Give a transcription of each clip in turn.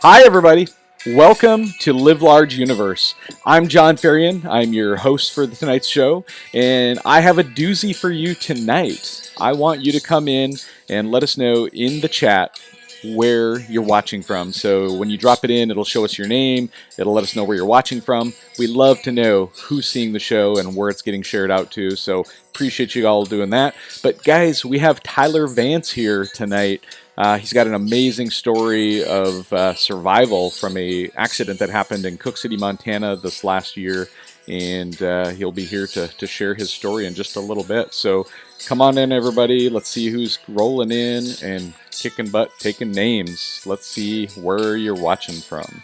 Hi, everybody. Welcome to Live Large Universe. I'm John Farian. I'm your host for tonight's show, and I have a doozy for you tonight. I want you to come in and let us know in the chat where you're watching from. So when you drop it in, it'll show us your name. It'll let us know where you're watching from. We love to know who's seeing the show and where it's getting shared out to. So appreciate you all doing that. But guys, we have Tyler Vance here tonight. He's got an amazing story of survival from a accident that happened in Cooke City, Montana this last year, and he'll be here to share his story in just a little bit. So come on in, everybody. Let's see who's rolling in and kicking butt, taking names. Let's see where you're watching from.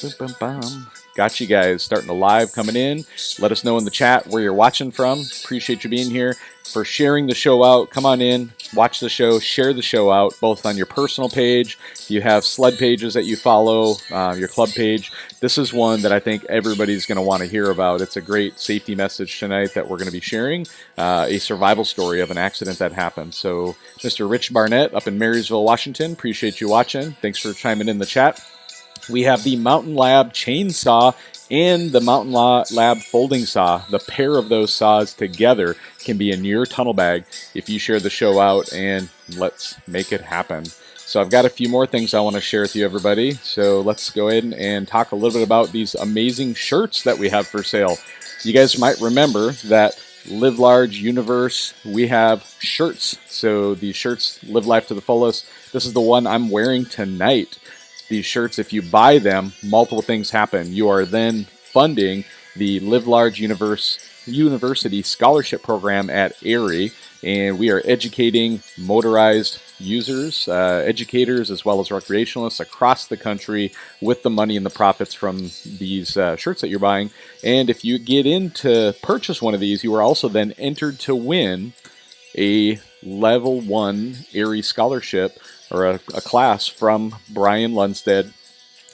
Bum, bum, bum. Got you guys starting to live coming in. Let us know in the chat where you're watching from. Appreciate you being here. For sharing the show out, come on in, watch the show, share the show out, both on your personal page. You have sled pages that you follow, your club page. This is one that I think everybody's going to want to hear about. It's a great safety message tonight that we're going to be sharing, a survival story of an accident that happened. So, Mr. Rich Barnett up in Marysville, Washington, appreciate you watching. Thanks for chiming in the chat. We have the Mountain Lab chainsaw and the Mountain Lab folding saw. The pair of those saws together can be in your tunnel bag if you share the show out, and let's make it happen. So I've got a few more things I want to share with you, everybody. So let's go ahead and talk a little bit about these amazing shirts that we have for sale. You guys might remember that Live Large Universe, we have shirts. So these shirts, Live Life to the Fullest. This is the one I'm wearing tonight. These shirts, if you buy them, multiple things happen. You are then funding the Live Large University Scholarship Program at Erie, and we are educating motorized users, educators, as well as recreationalists across the country with the money and the profits from these shirts that you're buying. And if you get in to purchase one of these, you are also then entered to win a Level 1 Erie Scholarship, or a class from Brian Lundstedt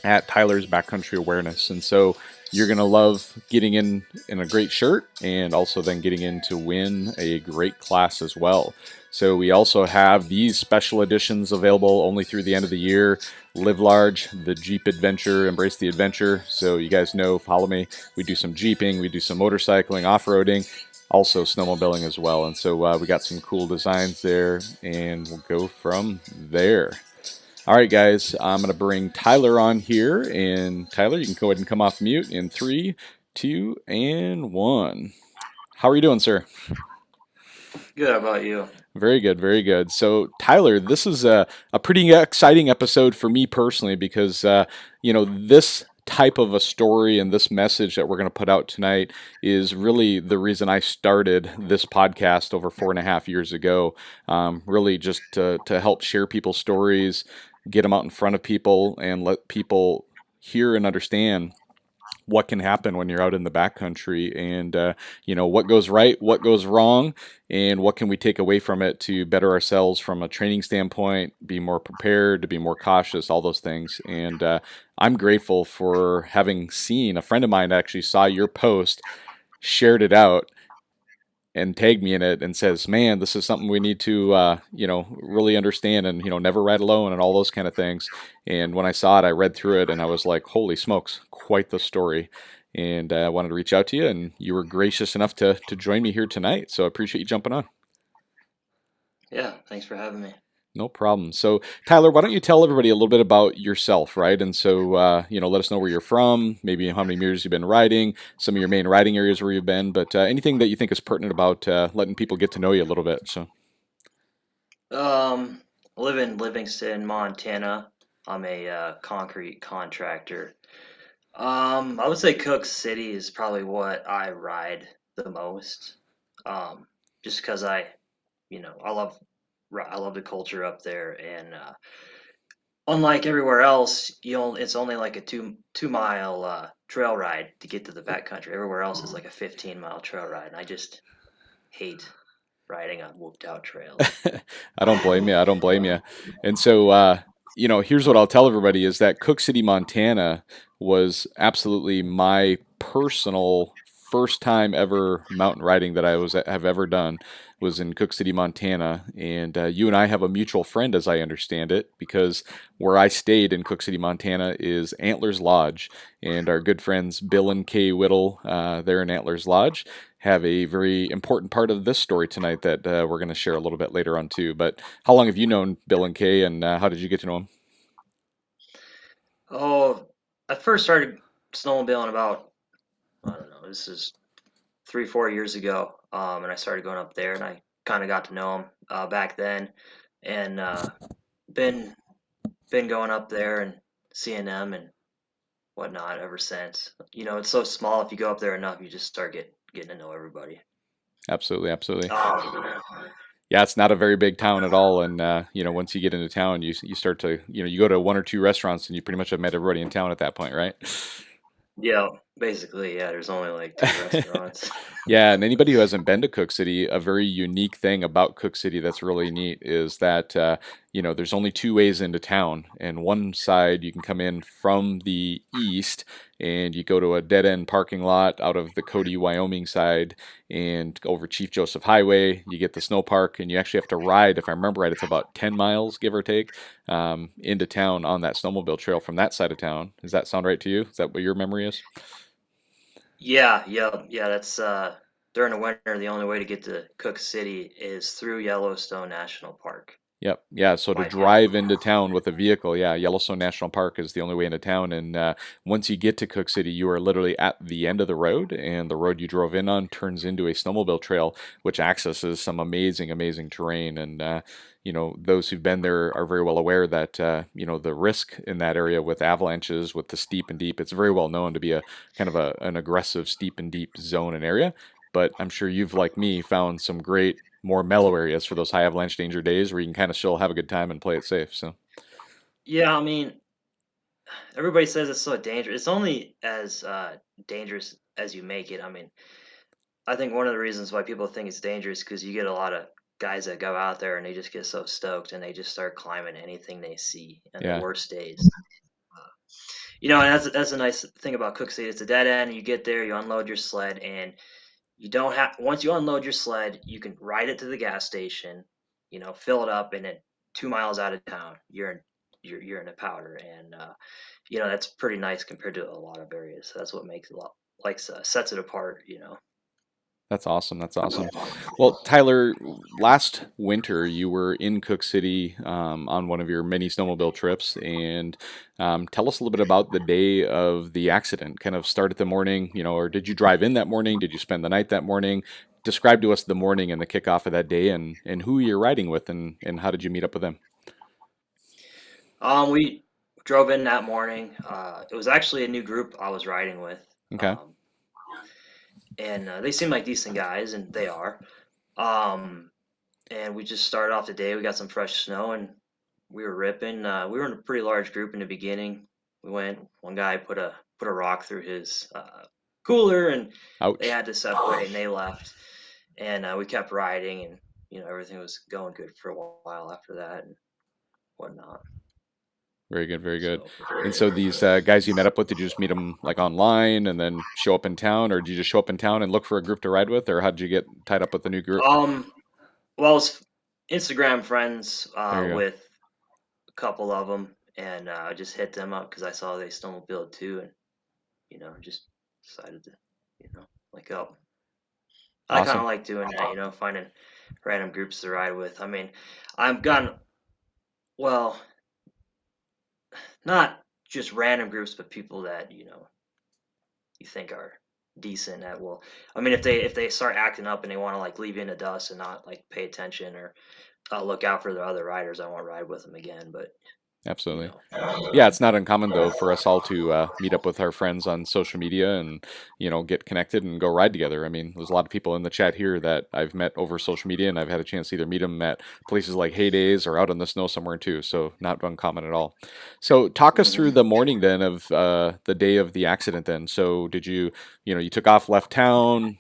at Tyler's Backcountry Awareness. And so you're going to love getting in a great shirt and also then getting in to win a great class as well. So we also have these special editions available only through the end of the year. Live Large, the Jeep Adventure, Embrace the Adventure. So you guys know, follow me. We do some Jeeping, we do some motorcycling, off-roading, also snowmobiling as well. And so we got some cool designs there, and we'll go from there. All right, guys, I'm going to bring Tyler on here. And Tyler, you can go ahead and come off mute in 3, 2, and 1. How are you doing, sir? Good, how about you? Very good, very good. So, Tyler, this is a pretty exciting episode for me personally because, this type of a story and this message that we're going to put out tonight is really the reason I started this podcast over 4.5 years ago. Really just to help share people's stories, get them out in front of people, and let people hear and understand what can happen when you're out in the backcountry, and what goes right, what goes wrong, and what can we take away from it to better ourselves from a training standpoint, be more prepared, to be more cautious, all those things. And I'm grateful for having seen a friend of mine actually saw your post, shared it out, and tagged me in it and says, man, this is something we need to, really understand, and, never ride alone and all those kind of things. And when I saw it, I read through it and I was like, holy smokes, quite the story. And I wanted to reach out to you, and you were gracious enough to join me here tonight. So I appreciate you jumping on. Yeah, thanks for having me. No problem. So, Tyler, why don't you tell everybody a little bit about yourself, right? And so, let us know where you're from, maybe how many years you've been riding, some of your main riding areas where you've been, but anything that you think is pertinent about letting people get to know you a little bit. So, I live in Livingston, Montana. I'm a concrete contractor. I would say Cooke City is probably what I ride the most. Just because I love the culture up there, and unlike everywhere else, it's only like a two mile trail ride to get to the backcountry. Everywhere else is like a 15-mile trail ride, and I just hate riding on whooped out trails. I don't blame you. I don't blame you. And so, here's what I'll tell everybody is that Cooke City, Montana was absolutely my personal first time ever mountain riding that I have ever done was in Cooke City, Montana, and you and I have a mutual friend, as I understand it, because where I stayed in Cooke City, Montana, is Antlers Lodge, and our good friends Bill and Kay Whittle, there in Antlers Lodge, have a very important part of this story tonight that we're going to share a little bit later on too. But how long have you known Bill and Kay, and how did you get to know them? Oh, I first started snowmobiling about, I don't know, this is 3, 4 years ago. And I started going up there, and I kind of got to know him back then, and been been going up there and seeing them and whatnot ever since. It's so small. If you go up there enough, you just start getting to know everybody. Absolutely, absolutely. Um, Yeah, it's not a very big town at all, and once you get into town, you start to you go to one or two restaurants, and you pretty much have met everybody in town at that point, right? yeah, basically, yeah. There's only like two restaurants. Yeah, and anybody who hasn't been to Cook City, a very unique thing about Cook City that's really neat is that there's only two ways into town, and one side you can come in from the east, and you go to a dead end parking lot out of the Cody, Wyoming side, and over Chief Joseph Highway. You get the snow park, and you actually have to ride. If I remember right, it's about 10 miles, give or take, into town on that snowmobile trail from that side of town. Does that sound right to you? Is that what your memory is? Yeah, yeah. That's during the winter. The only way to get to Cook City is through Yellowstone National Park Yep. Yeah. So to by foot. drive into town with a vehicle, yeah, Yellowstone National Park is the only way into town. And once you get to Cook City, you are literally at the end of the road, and the road you drove in on turns into a snowmobile trail, which accesses some amazing, amazing terrain. And those who've been there are very well aware that the risk in that area with avalanches, with the steep and deep, it's very well known to be a kind of an aggressive steep and deep zone and area. But I'm sure you've, like me, found some great more mellow areas for those high avalanche danger days where you can kind of still have a good time and play it safe. So Yeah, I mean, everybody says it's so dangerous. It's only as dangerous as you make it. I mean, I think one of the reasons why people think it's dangerous because you get a lot of guys that go out there and they just get so stoked and they just start climbing anything they see in the yeah, worst days. Uh, and that's a nice thing about Cook City. It's a dead end. You get there, you unload your sled, and you don't have. Once you unload your sled, you can ride it to the gas station. Fill it up, and then 2 miles out of town, you're in a powder, and that's pretty nice compared to a lot of areas. So that's what makes it a lot like sets it apart. that's awesome. That's awesome. Well, Tyler, last winter you were in Cook City on one of your many snowmobile trips, and tell us a little bit about the day of the accident. Kind of start at the morning, or did you drive in that morning? Did you spend the night that morning? Describe to us the morning and the kickoff of that day, and who you're riding with, and how did you meet up with them? We drove in that morning. It was actually a new group I was riding with, Okay. um, and they seem like decent guys, and they are. Um, and we just started off the day. We got some fresh snow, and we were ripping. We were in a pretty large group in the beginning. We went. One guy put a rock through his cooler, and they Ouch. had to separate, and they left. And we kept riding, and everything was going good for a while after that, and whatnot. Very good, very good. So, And so these guys you met up with, did you just meet them like online and then show up in town, or did you just show up in town and look for a group to ride with, or how did you get tied up with the new group? um, well, I was Instagram friends There you go. with a couple of them, and I just hit them up because I saw they snowmobile too, and just decided to, link up. I kind of Awesome. like doing that, finding random groups to ride with. I mean, I've gotten, well, not just random groups, but people that you think are decent at will. I mean, if they start acting up and they want to like leave you in the dust and not like pay attention or look out for the other riders, I won't ride with them again. But you Absolutely. know, Yeah, it's not uncommon though for us all to meet up with our friends on social media and get connected and go ride together. I mean, there's a lot of people in the chat here that I've met over social media, and I've had a chance to either meet them at places like Heydays or out in the snow somewhere too. So not uncommon at all. So talk us through mhm. the morning then of the day of the accident. Then, so did you took off, left town?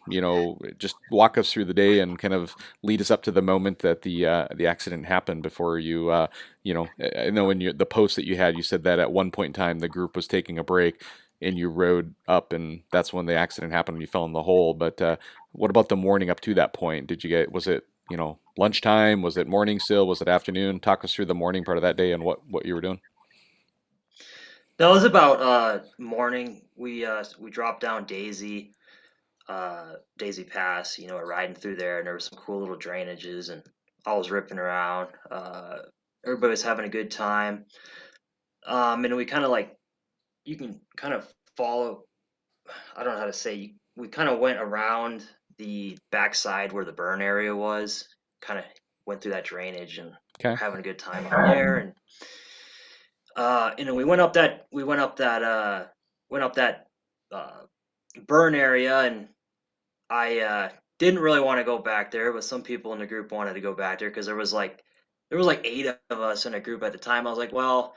Just walk us through the day and kind of lead us up to the moment that the accident happened before you. I know in the post that you had, you said that at one point in time the group was taking a break. and you rode up, and that's when the accident happened and you fell in the hole. But what about the morning up to that point? Did you get, was it, lunchtime? Was it morning still? Was it afternoon? Talk us through the morning part of that day and what you were doing. That was about morning. We dropped down Daisy Pass. You know, we're riding through there, and there was some cool little drainages, and I was ripping around. Everybody was having a good time. And we kind of like you can kind of follow. I don't know how to say. We kind of went around the backside where the burn area was. Kind of went through that drainage, and Okay. we're having a good time on there. And then went up that uh, burn area, and I didn't really want to go back there, but some people in the group wanted to go back there because there was like 8 of us in a group at the time. I was like, well,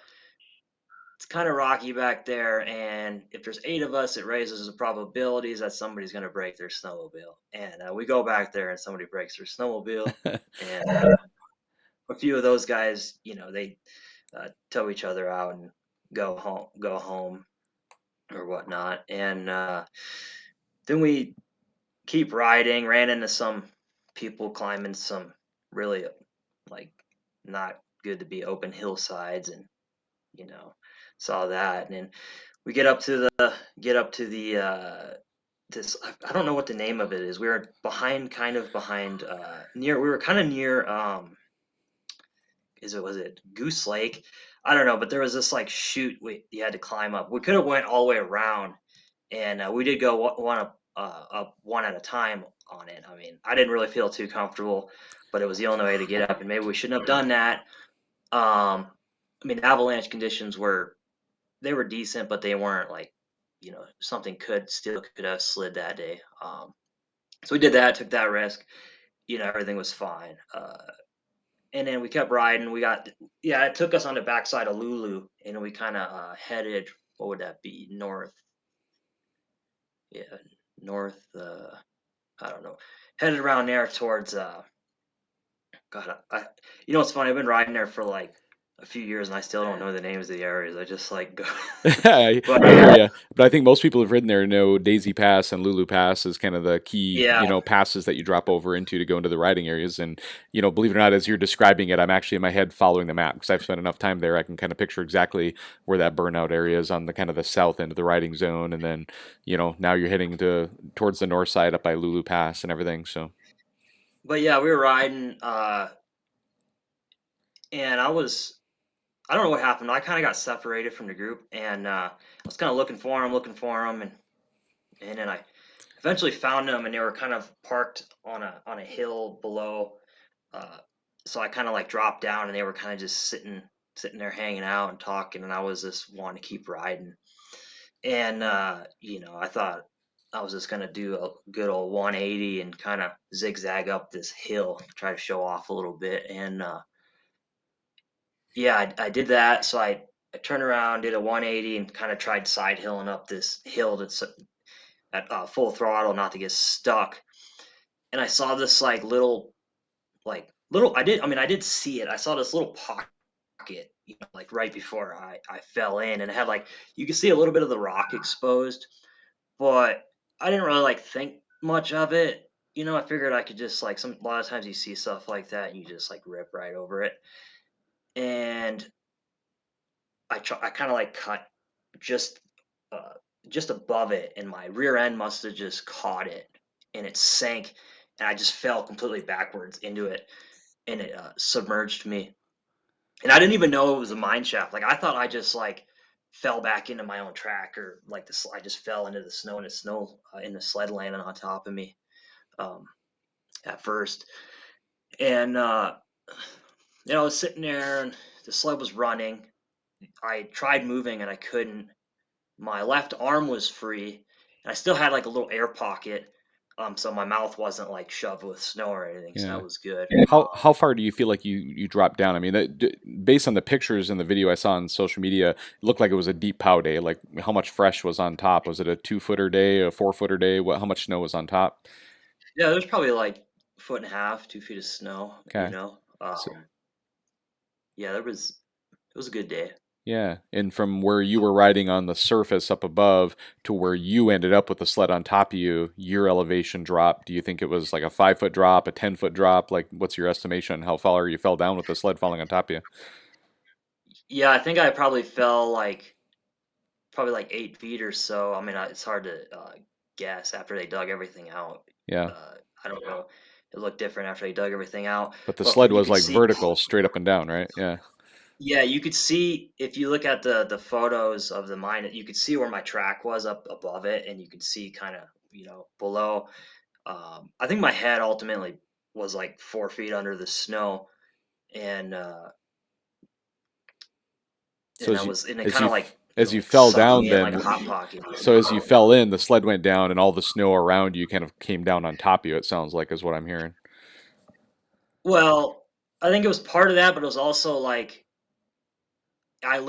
it's kind of rocky back there, and if there's 8 of us, it raises the probabilities that somebody's going to break their snowmobile. And we go back there, and somebody breaks their snowmobile, and a few of those guys, they tow each other out and go home or whatnot. And then we keep riding, ran into some people climbing some really like not good to be open hillsides, and you know saw that. And then we get up to the this, I don't know what the name of it is. We were kind of behind near, we were kind of near was it Goose Lake? I don't know, but there was this like chute you had to climb up. We could have went all the way around, and we did go up one at a time on it. I mean, I didn't really feel too comfortable, but it was the only way to get up, and maybe we shouldn't have done that. I mean, avalanche conditions were decent, but they weren't like, something could have slid that day. So we did that, took that risk. Everything was fine. And then we kept riding. Yeah, it took us on the backside of Lulu, and we kind of headed, what would that be? North, yeah, north. I don't know. Headed around there towards. God, it's funny. I've been riding there for like a few years, and I still don't know the names of the areas. I just like go. I, But I hear you, but I think most people who've ridden there know Daisy Pass and Lulu Pass is kind of the key, yeah, passes that you drop over into to go into the riding areas. And believe it or not, as you're describing it, I'm actually in my head following the map because I've spent enough time there. I can kind of picture exactly where that burnout area is on the kind of the south end of the riding zone, and then now you're heading towards the north side up by Lulu Pass and everything. So but yeah, we were riding, and I don't know what happened. I kind of got separated from the group, and I was kind of looking for them, and then I eventually found them, and they were kind of parked on a hill below. Uh, so I kind of like dropped down, and they were kind of just sitting there hanging out and talking, and I was just wanting to keep riding. And I thought I was just gonna do a good old 180 and kind of zigzag up this hill, try to show off a little bit. And yeah, I did that. So I turned around, did a 180, and kind of tried side hilling up this hill that's at full throttle, not to get stuck. And I saw this like little. I did see it. I saw this little pocket, like right before I fell in, and it had like you could see a little bit of the rock exposed, but I didn't really like think much of it. I figured I could just like a lot of times you see stuff like that and you just like rip right over it. And I kind of like cut just uh, just above it, and my rear end must have just caught it, and it sank, and I just fell completely backwards into it, and it submerged me. And I didn't even know it was a mine shaft. Like I thought I just like fell back into my own track, or like I just fell into the snow, and the snow in the sled landing on top of me um, at first. And I was sitting there, and the sled was running. I tried moving, and I couldn't. My left arm was free, and I still had like a little air pocket. So my mouth wasn't like shoved with snow or anything, so yeah. that was good. How far do you feel like you dropped down? I mean, based on the pictures and the video I saw on social media, it looked like it was a deep pow day. Like, how much fresh was on top? Was it a 2 footer day, a 4 footer day? How much snow was on top? Yeah, there's probably like foot and a half, 2 feet of snow. Okay, so Yeah, it was a good day. Yeah, and from where you were riding on the surface up above to where you ended up with the sled on top of you, your elevation drop. Do you think it was like a 5 foot drop, a 10 foot drop? Like, what's your estimation? How far you fell down with the sled falling on top of you? Yeah, I think I probably fell like probably like 8 feet or so. I mean, it's hard to guess after they dug everything out. Yeah, I don't know. It looked different after they dug everything out, but the but sled you was could like see. vertical, straight up and down, right? Yeah, Yeah, you could see if you look at the photos of the mine, you could see where my track was up above it, and you could see kind of below. I think my head ultimately was like 4 feet under the snow, and so I was and it as kind you of like as you fell sucked down, me in like a then hot pocket. so as you fell in, the sled went down, and all the snow around you kind of came down on top of you. It sounds like is what I'm hearing. Well, I think it was part of that, but it was also like I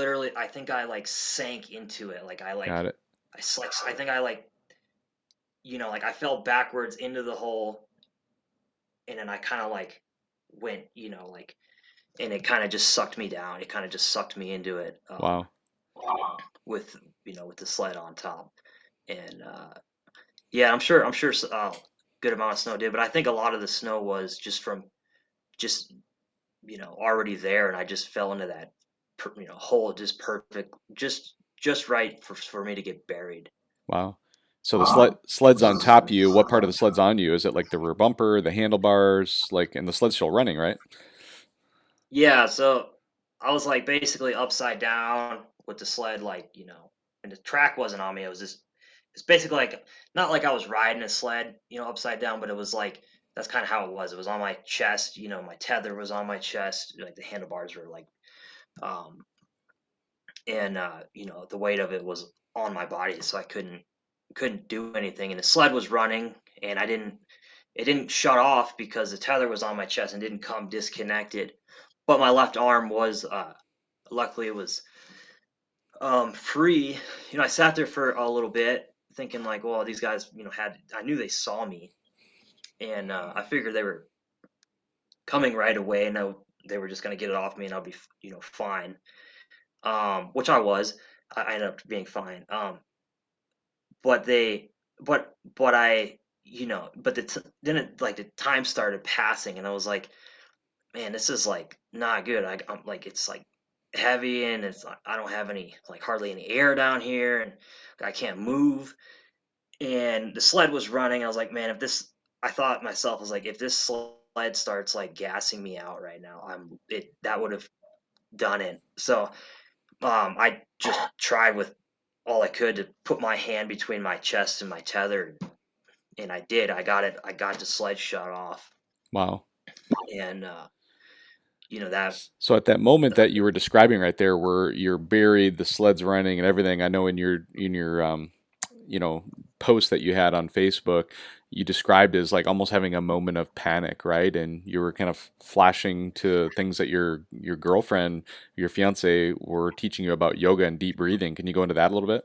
think I like sank into it. Got it. I think I like like I fell backwards into the hole, and then I kind of like went like, and it kind of just sucked me down. It kind of just sucked me into it, Wow. with with the sled on top, and yeah, I'm sure good amount of snow did, but I think a lot of the snow was just from just already there, and I just fell into that hole just perfect, just right for me to get buried. Wow. So the sled's on top of you. What part of the sled's on you? Is it like the rear bumper, the handlebars, like, and the sled's still running, right? Yeah, so I was like basically upside down with the sled, like, and the track wasn't on me. It's basically like not like I was riding a sled, upside down, but it was like that's kind of how it was. It was on my chest, my tether was on my chest, like the handlebars were like, um, and the weight of it was on my body, so I couldn't do anything. And the sled was running, and it didn't shut off because the tether was on my chest and didn't come disconnected. But my left arm was luckily it was free. I sat there for a little bit thinking like, well, these guys, I knew they saw me, and I figured they were coming right away, and they were just going to get it off me and I'll be fine. Which I was. I ended up being fine. But they but I but then like the time started passing, and I was like, man, this is like not good. I'm like, it's like heavy, and it's like, I don't have any like hardly any air down here, and I can't move. And the sled was running. I was like, man, if this, I thought myself, I was like, if this sled starts like gassing me out right now, that would have done it. So I just tried with all I could to put my hand between my chest and my tether, and I did. I got it. I got the sled shut off, Wow. and that. So at that moment that you were describing right there, where you're buried, the sled's running and everything, I know in your you know, post that you had on Facebook, you described as like almost having a moment of panic, right? And you were kind of flashing to things that your girlfriend, your fiance, were teaching you about yoga and deep breathing. Can you go into that a little bit?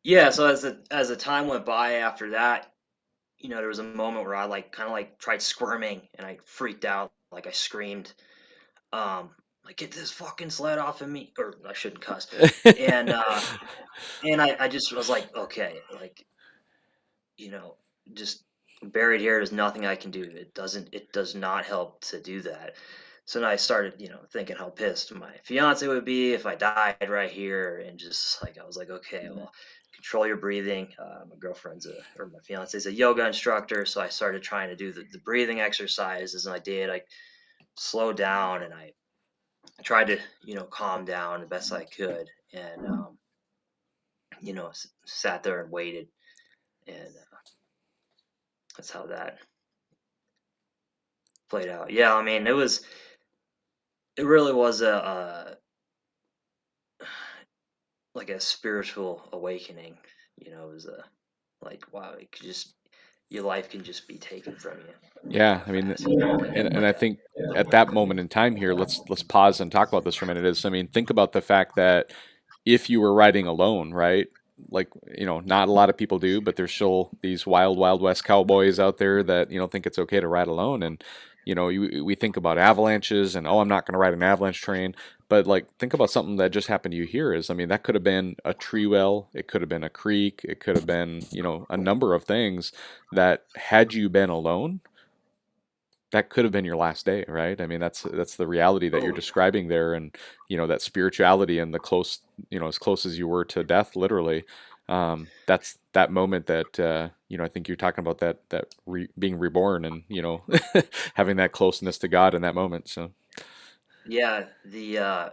Yeah. So as the time went by after that, there was a moment where I like kind of like tried squirming, and I freaked out, like I screamed, like, get this fucking sled off of me, or I shouldn't cuss, and I just was like, okay, like, you know, just buried here. There's nothing I can do. It does not help to do that. So then I started, thinking how pissed my fiance would be if I died right here, and just like I was like, okay, well, control your breathing. My girlfriend's or my fiance's a yoga instructor, so I started trying to do the breathing exercises, and I did. I slowed down, and I tried to, calm down the best I could, and sat there and waited, and that's how that played out. Yeah, I mean, it really was a like a spiritual awakening. It was like, wow, it could just your life can just be taken from you Yeah, that I mean, fast, like and like I that. think at that moment in time here, let's pause and talk about this for a minute. Is I mean, think about the fact that if you were riding alone, right? Like, not a lot of people do, but there's still these wild, wild west cowboys out there that, think it's okay to ride alone. And we think about avalanches and, oh, I'm not going to ride an avalanche train. But like, think about something that just happened to you here. Is, I mean, that could have been a tree well, it could have been a creek, it could have been, a number of things that had you been alone, that could have been your last day, right? I mean, that's the reality that you're Oh, describing there, and that spirituality and the close, as close as you were to death, literally. That's that moment that I think you're talking about, being reborn, and having that closeness to God in that moment. So yeah. The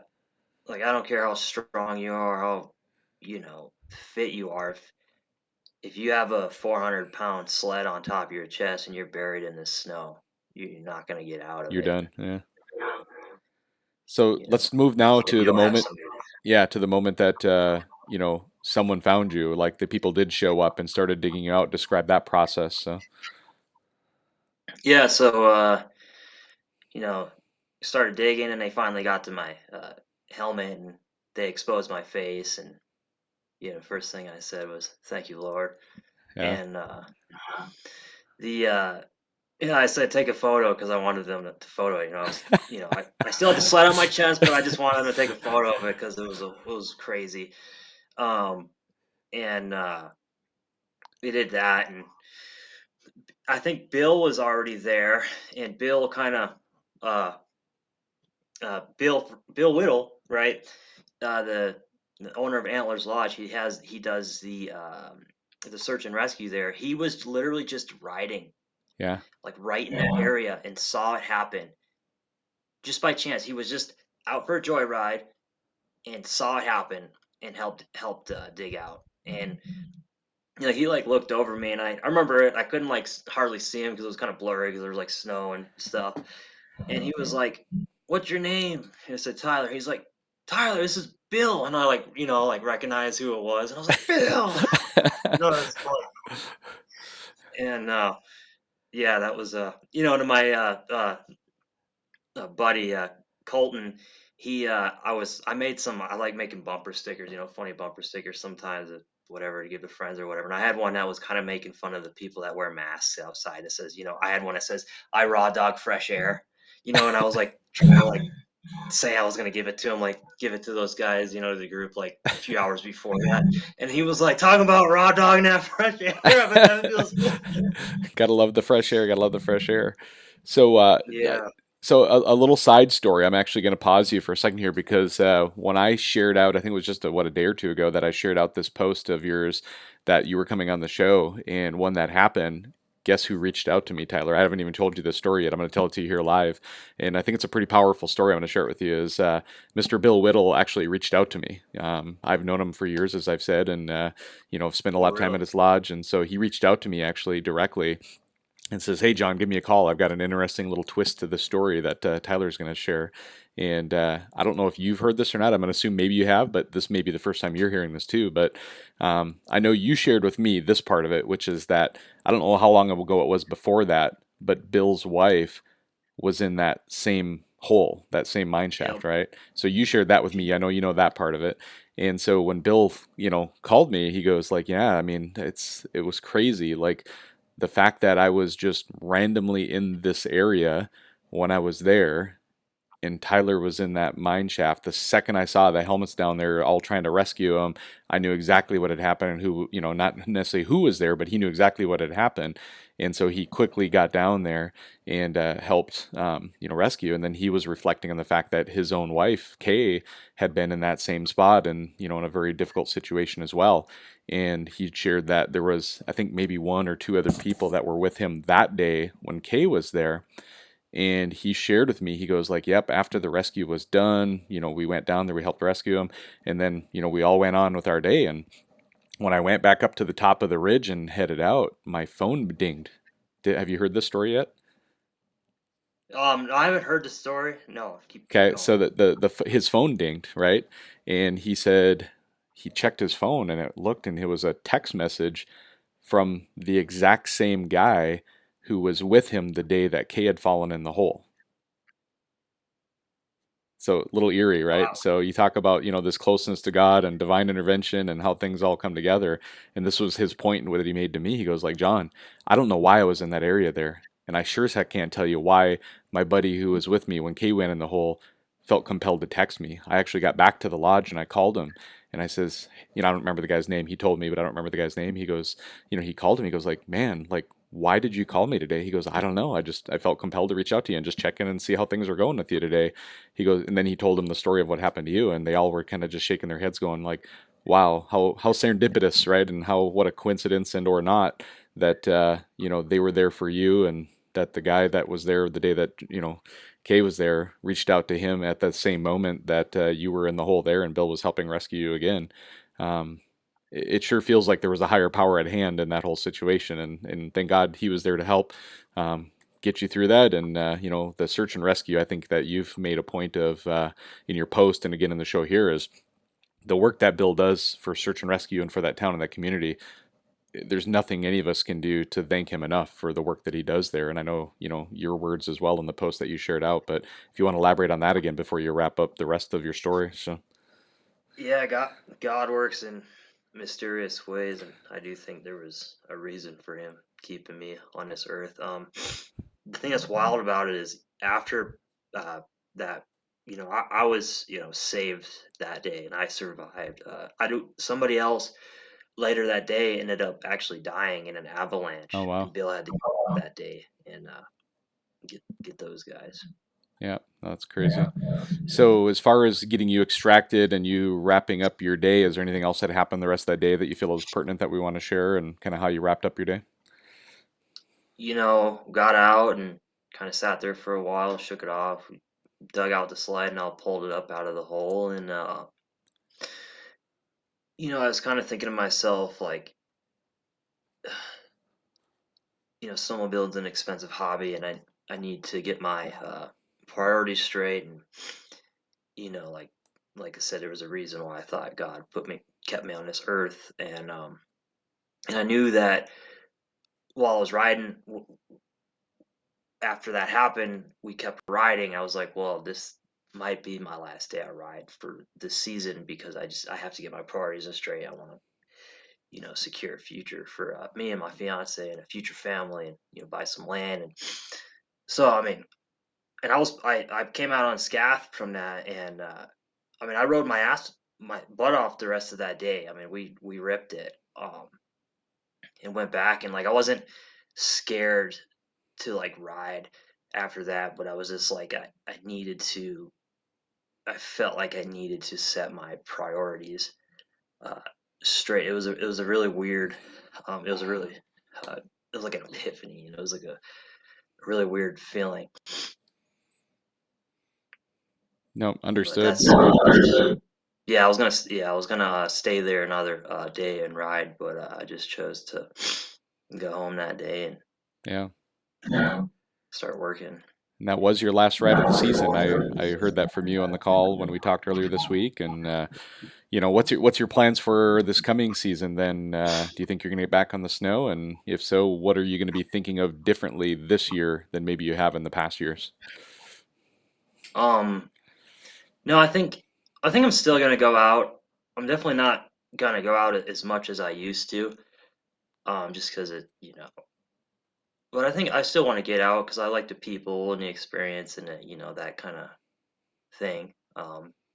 like, I don't care how strong you are, how fit you are. If you have a 400-pound sled on top of your chest and you're buried in the snow, you're not gonna get out of you're it. done. Yeah. So You know, let's move now if to you the don't have moment. somebody. Yeah, to the moment that someone found you, like the people did show up and started digging you out. Describe that process. So Yeah. So you know, started digging, and they finally got to my helmet, and they exposed my face, and first thing I said was, "Thank you, Lord." yeah. And the I said take a photo because I wanted them to photo it. I still had the sled on my chest, but I just wanted them to take a photo of it because it was crazy. Um, and we did that, and I think Bill was already there, and Bill kind of uh, Bill Whittle, right? The owner of Antlers Lodge. He does the search and rescue there. He was literally just riding Yeah. like right in that area and saw it happen just by chance. He was just out for a joyride and saw it happen and helped dig out. And he like looked over me, and I remember it. I couldn't like hardly see him because it was kind of blurry because there was like snow and stuff. And he was like, "What's your name?" And I said, "Tyler." He's like, "Tyler, this is Bill." And I like like recognized who it was, and I was like, "Bill." That's funny. And yeah, that was to my buddy Colton. I made some. I like making bumper stickers. Funny bumper stickers sometimes. Whatever, to give to friends or whatever. And I had one that was kind of making fun of the people that wear masks outside. It says, I had one that says, "I raw dog fresh air." And I was like trying to like say I was gonna give it to him, like give it to those guys, to the group like a few hours before that. And he was like talking about raw dog and that fresh air. But that feels Gotta love the fresh air. Gotta love the fresh air. So, yeah, so a little side story. I'm actually going to pause you for a second here because when I shared out, I think it was just a day or two ago that I shared out this post of yours that you were coming on the show, and when that happened, guess who reached out to me, Tyler? I haven't even told you this story yet. I'm going to tell it to you here live, and I think it's a pretty powerful story. I'm going to share it with you. Is Mr. Bill Whittle actually reached out to me? I've known him for years, as I've said, and I've spent a oh lot of time at really? his lodge, and so he reached out to me actually directly and says, "Hey, John, give me a call. I've got an interesting little twist to the story that Tyler's going to share." And I don't know if you've heard this or not. I'm going to assume maybe you have, but this may be the first time you're hearing this too. But I know you shared with me this part of it, which is that I don't know how long ago it was before that, but Bill's wife was in that same hole, that same mine shaft, Yep. right? So you shared that with me. I know you know that part of it. And so when Bill, called me, he goes like, "Yeah, I mean, it was crazy. Like the fact that I was just randomly in this area when I was there, and Tyler was in that mine shaft. The second I saw the helmets down there, all trying to rescue him, I knew exactly what had happened and who, not necessarily who was there, but he knew exactly what had happened. And so he quickly got down there and helped, rescue. And then he was reflecting on the fact that his own wife, Kay, had been in that same spot and, in a very difficult situation as well. And he shared that there was, I think, maybe one or two other people that were with him that day when Kay was there, and he shared with me, he goes like, "Yep, after the rescue was done, we went down there, we helped rescue him, and then we all went on with our day. And when I went back up to the top of the ridge and headed out, my phone dinged." Have you heard this story yet? I haven't heard the story. No, keep Okay, going. so his phone dinged, right? And he said he checked his phone and it looked, and it was a text message from the exact same guy who was with him the day that Kay had fallen in the hole. So a little eerie, right? Wow. So you talk about, this closeness to God and divine intervention and how things all come together. And this was his point and what he made to me. He goes like, "John, I don't know why I was in that area there. And I sure as heck can't tell you why my buddy who was with me when Kay went in the hole felt compelled to text me. I actually got back to the lodge and I called him and I says, I don't remember the guy's name. He told me, but I don't remember the guy's name. He goes, he called him. He goes like, man, like, why did you call me today? He goes, I don't know. I felt compelled to reach out to you and just check in and see how things were going with you today. He goes, and then he told him the story of what happened to you, and they all were kind of just shaking their heads, going like, wow, how serendipitous, right? And how what a coincidence and or not that they were there for you, and that the guy that was there the day that Kay was there reached out to him at the same moment that you were in the hole there, and Bill was helping rescue you again. Um, it sure feels like there was a higher power at hand in that whole situation, and thank God he was there to help get you through that. And the search and rescue, I think that you've made a point of in your post and again in the show here, is the work that Bill does for search and rescue and for that town and that community. There's nothing any of us can do to thank him enough for the work that he does there. And I know, your words as well in the post that you shared out, but if you want to elaborate on that again before you wrap up the rest of your story. So, Yeah, God works in mysterious ways, and I do think there was a reason for him keeping me on this earth. The thing that's wild about it is after that, I was, saved that day, and I survived. I do. Somebody else later that day ended up actually dying in an oh avalanche, wow. and Bill had to go that day and get those guys. Yeah, that's crazy. So, as far as getting you extracted and you wrapping up your day, is there anything else that happened the rest of that day that you feel is pertinent that we want to share, and kind of how you wrapped up your day? Got out and kind of sat there for a while, shook it off, dug out the sled, and I pulled it up out of the hole. And I was kind of thinking to myself, like, snowmobiling's an expensive hobby, and I need to get my priorities straight. And like I said, there was a reason why I thought God kept me on this earth. And I knew that while I was riding, after that happened, we kept riding. I was like, well, this might be my last day I ride for this season, because I have to get my priorities straight. I want to, secure a future for me and my fiance and a future family, and buy some land. And so I mean, and I came out on scath from that. And I mean, I rode my butt off the rest of that day. I mean, we ripped it, and went back, and like I wasn't scared to like ride after that, but I was just like I felt like I needed to set my priorities uh, straight. It was a really weird, it was a really it was like an epiphany. It was like a really weird feeling. No, But understood. that's yeah, I was gonna stay there another day and ride, but I just chose to go home that day and Yeah. start working. And that was your last ride of the season. I heard that from you on the call when we talked earlier this week. And what's your plans for this coming season? Then, do you think you're going to get back on the snow? And if so, what are you going to be thinking of differently this year than maybe you have in the past years? Um, no, I think I'm still gonna go out. I'm definitely not gonna go out as much as I used to, just because But I think I still want to get out because I like the people and the experience and that kind of thing.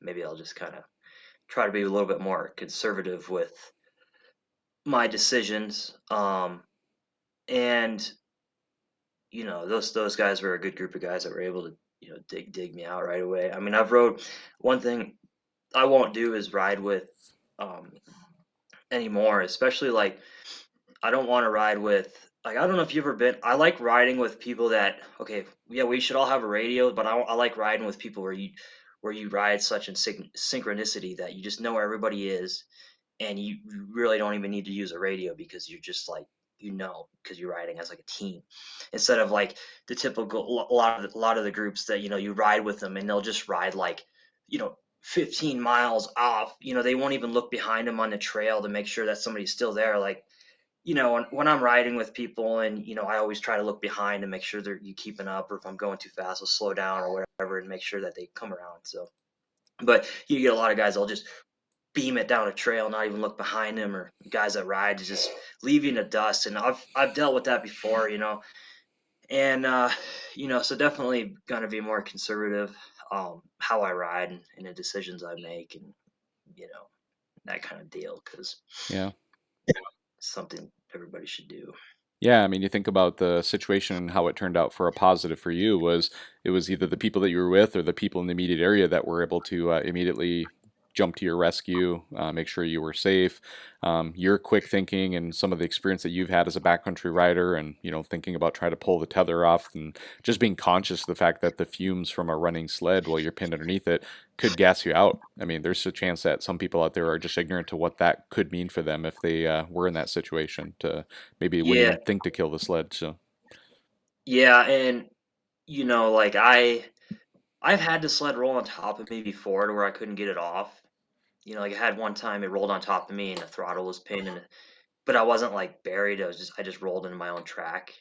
Maybe I'll just kind of try to be a little bit more conservative with my decisions. And those guys were a good group of guys that were able to dig me out right away. I mean, I've rode one thing I won't do is ride with um anymore, especially like I don't want to ride with like I don't know if you've ever been. I like riding with people that okay, yeah, we should all have a radio, but I like riding with people where you ride such in synchronicity that you just know where everybody is, and you really don't even need to use a radio because you're just like because you're riding as like a team instead of like the typical a lot of the groups that you ride with them and they'll just ride like you know 15 miles off. They won't even look behind them on the trail to make sure that somebody's still there. Like when I'm riding with people and I always try to look behind and make sure they're you keeping up, or if I'm going too fast I'll slow down or whatever and make sure that they come around. So but you get a lot of guys that'll just beam it down a trail, not even look behind them, or guys that ride just leaving the dust. And I've dealt with that before, And so definitely gonna be more conservative, how I ride and the decisions I make, and you know that kind of deal, because Yeah. it's something everybody should do. Yeah, I mean, you think about the situation and how it turned out for a positive for you was it was either the people that you were with or the people in the immediate area that were able to immediately jump to your rescue, make sure you were safe. Your quick thinking and some of the experience that you've had as a backcountry rider, and thinking about trying to pull the tether off, and just being conscious of the fact that the fumes from a running sled while you're pinned underneath it could gas you out. I mean, there's a chance that some people out there are just ignorant to what that could mean for them if they were in that situation. To maybe wouldn't Yeah, even think to kill the sled. So yeah, and like I've had the sled roll on top of me before to where I couldn't get it off. Like I had one time it rolled on top of me and the throttle was pinned, but I wasn't like buried. I just rolled into my own track,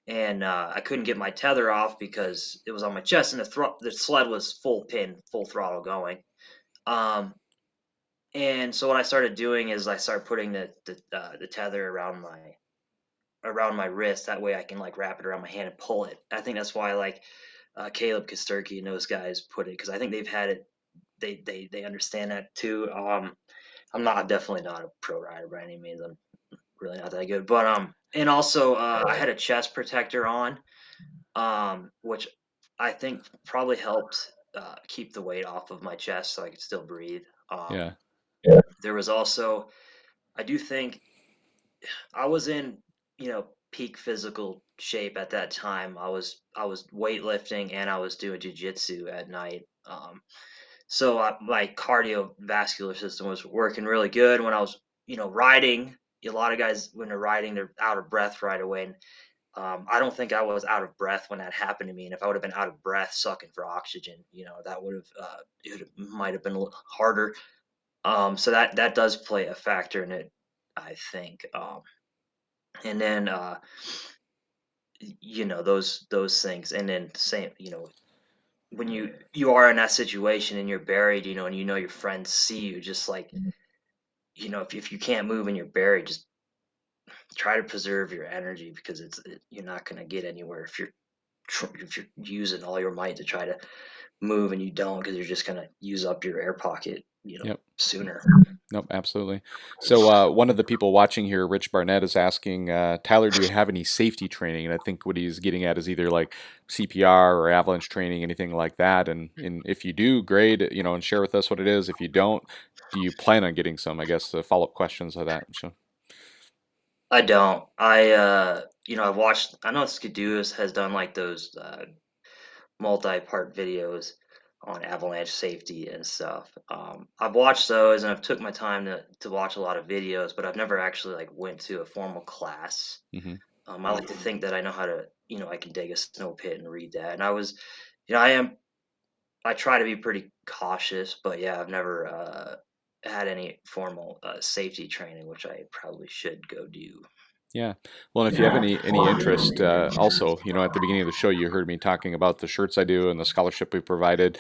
and I couldn't get my tether off because it was on my chest, and the sled was full pin, full throttle going. Um, and so what I started doing is I started putting the tether around my wrist. That way I can like wrap it around my hand and pull it. I think that's why like Caleb Kosturki and those guys put it, because I think they've had it. They understand that too. I'm definitely not a pro rider by any means. I'm really not that good. But and also I had a chest protector on, which I think probably helped keep the weight off of my chest so I could still breathe. yeah, There was also, I do think I was in, peak physical shape at that time. I was weightlifting and I was doing jujitsu at night. So my cardiovascular system was working really good when I was, riding. A lot of guys when they're riding, they're out of breath right away. And I don't think I was out of breath when that happened to me. And if I would have been out of breath sucking for oxygen, that would have it might have been a little harder. So that does play a factor in it, I think. And then those things, and then same, when you are in that situation and you're buried, and your friends see you, just like, if you can't move and you're buried, just try to preserve your energy, because you're not going to get anywhere if you're using all your might to try to move and you don't, because you're just going to use up your air pocket, yep. sooner. Nope, absolutely. So one of the people watching here, Rich Barnett, is asking, Tyler, do you have any safety training? And I think what he's getting at is either like CPR or avalanche training, anything like that. And if you do, great, and share with us what it is. If you don't, do you plan on getting some? I guess follow-up questions of that. So, I don't. I've watched. I know Skidoo has done like those multi-part videos on avalanche safety and stuff. I've watched those and I've took my time to watch a lot of videos, but I've never actually like went to a formal class. hmm I like to think that I know how to, I can dig a snow pit and read that. And I try to be pretty cautious, but yeah, I've never had any formal safety training, which I probably should go do. Yeah. Well, and if you have any interest, also, at the beginning of the show, you heard me talking about the shirts I do and the scholarship we provided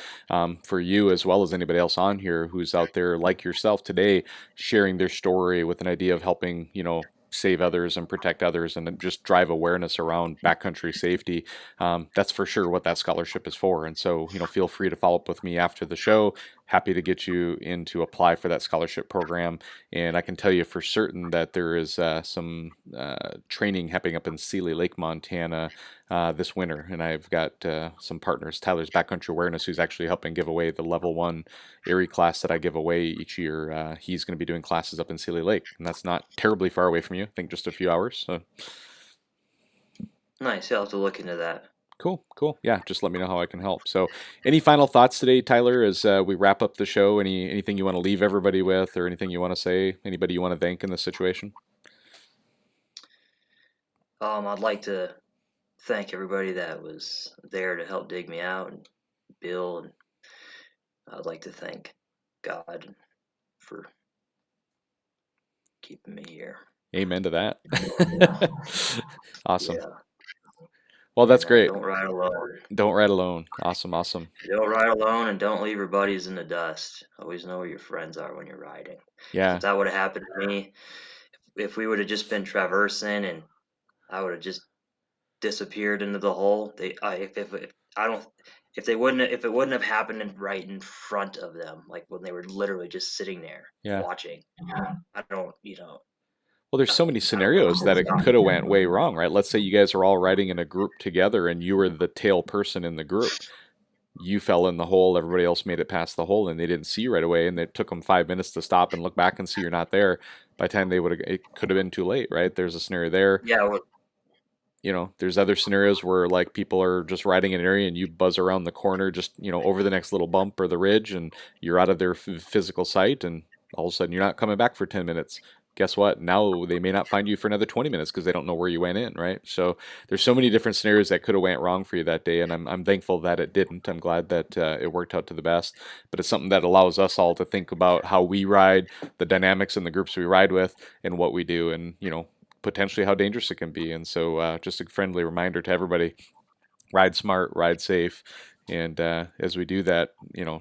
for you, as well as anybody else on here who's out there like yourself today, sharing their story with an idea of helping, save others and protect others, and then just drive awareness around backcountry safety. That's for sure what that scholarship is for. And so, feel free to follow up with me after the show. Happy to get you in to apply for that scholarship program. And I can tell you for certain that there is some training happening up in Sealy Lake, Montana this winter. And I've got some partners, Tyler's Backcountry Awareness, who's actually helping give away the level one ARI class that I give away each year. He's going to be doing classes up in Sealy Lake. And that's not terribly far away from you. I think just a few hours. So Nice. Yeah, I'll have to look into that. cool, cool. Yeah, just let me know how I can help. So, any final thoughts today, Tyler, as we wrap up the show? Anything you want to leave everybody with, or anything you want to say? Anybody you want to thank in this situation? I'd like to thank everybody that was there to help dig me out, and Bill, and I'd like to thank God for keeping me here. Amen to that. Awesome. Yeah, Well, that's and great. don't ride alone. Don't ride alone. Awesome, awesome. Don't ride alone, and don't leave your buddies in the dust. Always know where your friends are when you're riding. Because if Yeah, that would have happened to me, if we would have just been traversing, and I would have just disappeared into the hole. If I don't if they wouldn't if it wouldn't have happened right in front of them, like when they were literally just sitting there Yeah. watching, I don't Well, there's so many I don't know scenarios how to that it stop could have it. went way wrong, right? Let's say you guys are all riding in a group together and you were the tail person in the group. You fell in the hole, everybody else made it past the hole and they didn't see you right away and it took them 5 minutes to stop and look back and see you're not there. By the time they would have, it could have been too late, right? There's a scenario there. Yeah, well, There's other scenarios where like people are just riding an area and you buzz around the corner, just, over the next little bump or the ridge and you're out of their physical sight and all of a sudden you're not coming back for 10 minutes. Guess what? Now they may not find you for another 20 minutes because they don't know where you went in, right? So there's so many different scenarios that could have went wrong for you that day, and I'm thankful that it didn't. I'm glad that it worked out to the best. But it's something that allows us all to think about how we ride, the dynamics in the groups we ride with, and what we do, and potentially how dangerous it can be. And so, just a friendly reminder to everybody: ride smart, ride safe. And as we do that,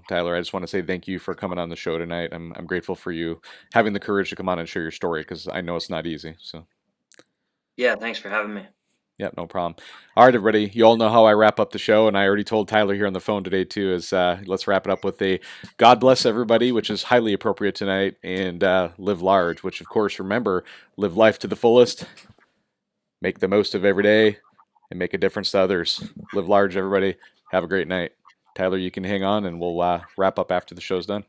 Tyler, I just want to say thank you for coming on the show tonight. I'm grateful for you having the courage to come on and share your story because I know it's not easy. So, yeah, thanks for having me. yeah, no problem. All right, everybody, you all know how I wrap up the show, and I already told Tyler here on the phone today too. Is let's wrap it up with a God bless everybody, which is highly appropriate tonight, and live large, which of course, remember, live life to the fullest, make the most of every day, and make a difference to others. Live large, everybody. Have a great night. Tyler, you can hang on and we'll wrap up after the show's done.